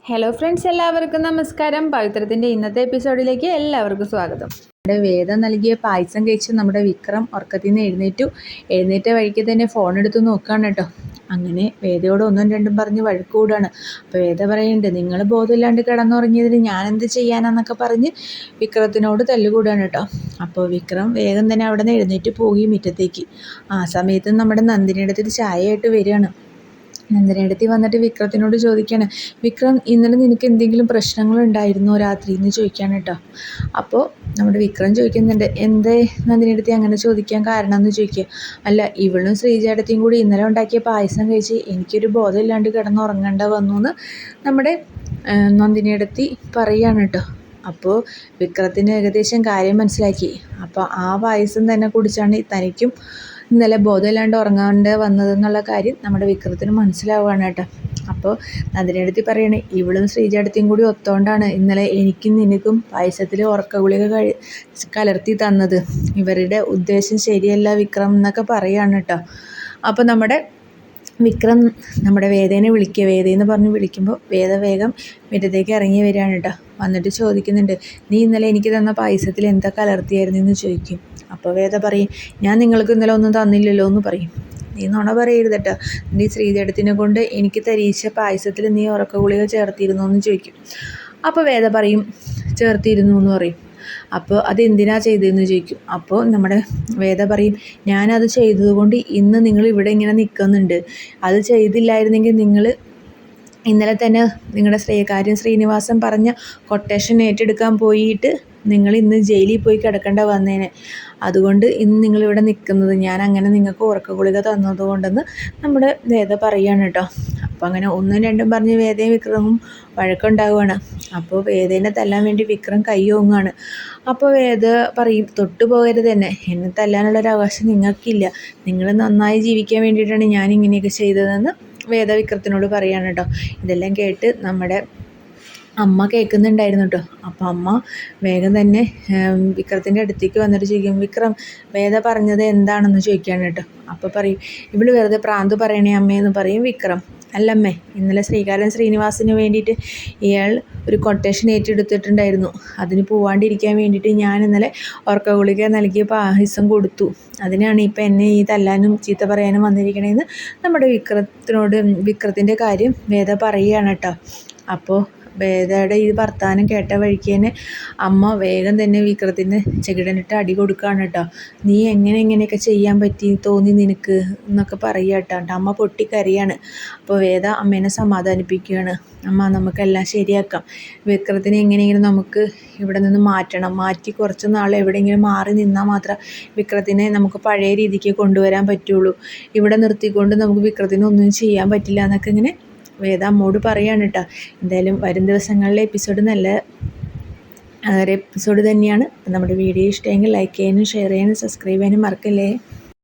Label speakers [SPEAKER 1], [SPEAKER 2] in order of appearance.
[SPEAKER 1] Hello friends, എല്ലാവർക്കും നമസ്കാരം. പവിത്രത്തിൻ്റെ ഇന്നത്തെ എപ്പിസോഡിലേക്ക് എല്ലാവർക്കും സ്വാഗതം. നമ്മുടെ വേദം നൽകിയ പായസം കഴിച്ച് നമ്മുടെ വിക്രം ഉറക്കത്തിൽ നിന്ന് എഴുന്നേറ്റ വഴിക്ക് തന്നെ ഫോൺ എടുത്ത് നോക്കുകയാണ് കേട്ടോ. അങ്ങനെ വേദയോട് ഒന്നും രണ്ടും പറഞ്ഞ് വഴക്ക് കൂടാണ്. അപ്പോൾ വേദ പറയുന്നുണ്ട്, നിങ്ങൾ ബോധമില്ലാണ്ട് കിടന്നുറങ്ങിയതിന് ഞാനെന്ത് ചെയ്യാനാന്നൊക്കെ പറഞ്ഞ് വിക്രത്തിനോട് തല്ലുകൂടാണ് കേട്ടോ. അപ്പോൾ വിക്രം വേഗം തന്നെ അവിടെ നിന്ന് എഴുന്നേറ്റ് പോയി മുറ്റത്തേക്ക്. ആ സമയത്ത് നമ്മുടെ നന്ദിനിയുടെ അടുത്ത് ചായയായിട്ട് വരികയാണ്. നന്ദിനിയടുത്ത് വന്നിട്ട് വിക്രത്തിനോട് ചോദിക്കുകയാണ്, വിക്രം ഇന്നലെ നിനക്ക് എന്തെങ്കിലും പ്രശ്നങ്ങളുണ്ടായിരുന്നോ രാത്രി എന്ന് ചോദിക്കുകയാണ് കേട്ടോ. അപ്പോൾ നമ്മുടെ വിക്രം ചോദിക്കുന്നുണ്ട്, എന്തേ നന്ദിനിയടുത്ത് അങ്ങനെ ചോദിക്കാൻ കാരണം എന്ന് ചോദിക്കുക. അല്ല, ഇവളും ശ്രീജേടത്തിയും കൂടി ഇന്നലെ ഉണ്ടാക്കിയ പായസം കഴിച്ച് എനിക്കൊരു ബോധമില്ലാണ്ട് കിടന്നുറങ്ങേണ്ട വന്നു എന്ന് നമ്മുടെ നന്ദിനിയടുത്ത് പറയുകയാണ് കേട്ടോ. അപ്പോൾ വിക്രത്തിന് ഏകദേശം കാര്യം മനസ്സിലാക്കി. അപ്പോൾ ആ പായസം തന്നെ കുടിച്ചാണ് തനിക്കും ഇന്നലെ ബോധമില്ലാണ്ട് ഉറങ്ങാണ്ട് വന്നതെന്നുള്ള കാര്യം നമ്മുടെ വിക്രത്തിന് മനസ്സിലാവുകയാണ് കേട്ടോ. അപ്പോൾ നന്ദിനിയടുത്ത് പറയണേ, ഇവളും ശ്രീജേടത്തിയും കൂടി ഒത്തോണ്ടാണ് ഇന്നലെ എനിക്കും നിനക്കും പായസത്തിൽ ഉറക്ക ഗുളിക കലർത്തി തന്നത്. ഇവരുടെ ഉദ്ദേശം ശരിയല്ല വിക്രം എന്നൊക്കെ പറയുകയാണ് കേട്ടോ. അപ്പോൾ നമ്മുടെ വിക്രം നമ്മുടെ വേദേനെ വേദയെന്ന് പറഞ്ഞ് വിളിക്കുമ്പോൾ വേദ വേഗം മുറ്റത്തേക്ക് ഇറങ്ങി വരികയാണ് കേട്ടോ. വന്നിട്ട് ചോദിക്കുന്നുണ്ട്, നീ ഇന്നലെ എനിക്ക് തന്ന പായസത്തിൽ എന്താ കലർത്തിയായിരുന്നു എന്ന് ചോദിക്കും. അപ്പോൾ വേദ പറയും, ഞാൻ നിങ്ങൾക്ക് ഇന്നലെ ഒന്നും തന്നില്ലല്ലോ എന്ന് പറയും. നീ നുണ പറയരുത് കേട്ടോ, നീ ശ്രീജേടത്തിനെ കൊണ്ട് എനിക്ക് തരീച്ച പായസത്തിൽ നീ ഉറക്ക ഗുളിക ചേർത്തിരുന്നു എന്ന് ചോദിക്കും. അപ്പോൾ വേദ പറയും, ചേർത്തിരുന്നു എന്ന് പറയും. അപ്പോൾ അതെന്തിനാ ചെയ്തതെന്ന് ചോദിക്കും. അപ്പോൾ നമ്മുടെ വേദ പറയും, ഞാനത് ചെയ്തതുകൊണ്ട് ഇന്ന് നിങ്ങൾ ഇവിടെ ഇങ്ങനെ നിൽക്കുന്നുണ്ട്. അത് ചെയ്തില്ലായിരുന്നെങ്കിൽ നിങ്ങൾ ഇന്നലെ തന്നെ നിങ്ങളുടെ ശ്രീനിവാസൻ പറഞ്ഞ കൊട്ടേഷൻ ഏറ്റെടുക്കാൻ പോയിട്ട് നിങ്ങൾ ഇന്ന് ജയിലിൽ പോയി കിടക്കേണ്ട വന്നേനെ. അതുകൊണ്ട് ഇന്ന് നിങ്ങളിവിടെ നിൽക്കുന്നത് ഞാൻ അങ്ങനെ നിങ്ങൾക്ക് ഉറക്ക ഗുളിക തന്നതുകൊണ്ടെന്ന് നമ്മുടെ വേദ പറയുകയാണ് കേട്ടോ. അപ്പോൾ അങ്ങനെ ഒന്നും രണ്ടും പറഞ്ഞ് വേദയും വിക്രമും വഴക്കുണ്ടാവുകയാണ്. അപ്പോൾ വേദേനെ തല്ലാൻ വേണ്ടി വിക്രം കൈ ഓങ്ങുകയാണ്. അപ്പോൾ വേദ പറയും, തൊട്ടു പോകരുത് തന്നെ, എന്നെ തല്ലാനുള്ളൊരു അവകാശം നിങ്ങൾക്കില്ല. നിങ്ങൾ നന്നായി ജീവിക്കാൻ വേണ്ടിയിട്ടാണ് ഞാൻ ഇങ്ങനെയൊക്കെ ചെയ്തതെന്ന് വേദ വിക്രത്തിനോട് പറയുകയാണ് കേട്ടോ. ഇതെല്ലാം കേട്ട് നമ്മുടെ അമ്മ കേൾക്കുന്നുണ്ടായിരുന്നു കേട്ടോ. അപ്പോൾ അമ്മ വേഗം തന്നെ വിക്രത്തിൻ്റെ അടുത്തേക്ക് വന്നിട്ട് ചോദിക്കും, വിക്രം വേദ പറഞ്ഞത് എന്താണെന്ന് ചോദിക്കുകയാണ് കേട്ടോ. അപ്പോൾ പറയും, ഇവള് വെറുതെ പ്രാന്ത് പറയണേ അമ്മയെന്ന് പറയും വിക്രം. അല്ലമ്മേ, ഇന്നലെ ശ്രീനിവാസിന് വേണ്ടിയിട്ട് ഇയാൾ ഒരു കൊട്ടേഷൻ ഏറ്റെടുത്തിട്ടുണ്ടായിരുന്നു. അതിന് പോവാണ്ടിരിക്കാൻ വേണ്ടിയിട്ട് ഞാൻ ഇന്നലെ ഉറക്ക ഗുളിക നൽകിയ പായസം കൊടുത്തു. അതിനാണ് ഇപ്പം എന്നെ ഈ തല്ലാനും ചീത്ത പറയാനും വന്നിരിക്കണേന്ന് നമ്മുടെ വിക്രത്തിൻ്റെ കാര്യം വേദ പറയുകയാണ് കേട്ടോ. അപ്പോൾ വേദയുടെ ഈ വർത്താനം കേട്ട വഴിക്ക് തന്നെ അമ്മ വേഗം തന്നെ വിക്രത്തിന് ചെകിടനിട്ട് അടി കൊടുക്കുകയാണ് കേട്ടോ. നീ എങ്ങനെയൊക്കെ ചെയ്യാൻ തോന്നി നിനക്ക് എന്നൊക്കെ പറയുക കേട്ടോ. അമ്മ പൊട്ടിക്കരയാണ്. അപ്പോൾ വേദ അമ്മേനെ സമാധാനിപ്പിക്കുകയാണ്. അമ്മ, നമുക്കെല്ലാം ശരിയാക്കാം. വിക്രത്തിനെ എങ്ങനെയെങ്കിലും നമുക്ക് ഇവിടെ നിന്ന് മാറ്റി കുറച്ച് നാൾ എവിടെയെങ്കിലും മാറി നിന്നാൽ മാത്രം വിക്രത്തിനെ നമുക്ക് പഴയ രീതിക്ക് കൊണ്ടുവരാൻ പറ്റുള്ളൂ. ഇവിടെ നിർത്തിക്കൊണ്ട് നമുക്ക് വിക്രത്തിന് ഒന്നും ചെയ്യാൻ പറ്റില്ല എന്നൊക്കെ ഇങ്ങനെ വേദ അമ്മോട് പറയാണ് കേട്ടോ. എന്തായാലും വരും ദിവസങ്ങളിലെ എപ്പിസോഡ് നല്ല എപ്പിസോഡ് തന്നെയാണ്. നമ്മുടെ വീഡിയോ ഇഷ്ടമെങ്കിൽ ലൈക്ക് ചെയ്യാനും ഷെയർ ചെയ്യാനും സബ്സ്ക്രൈബ് ചെയ്യാനും മറക്കല്ലേ.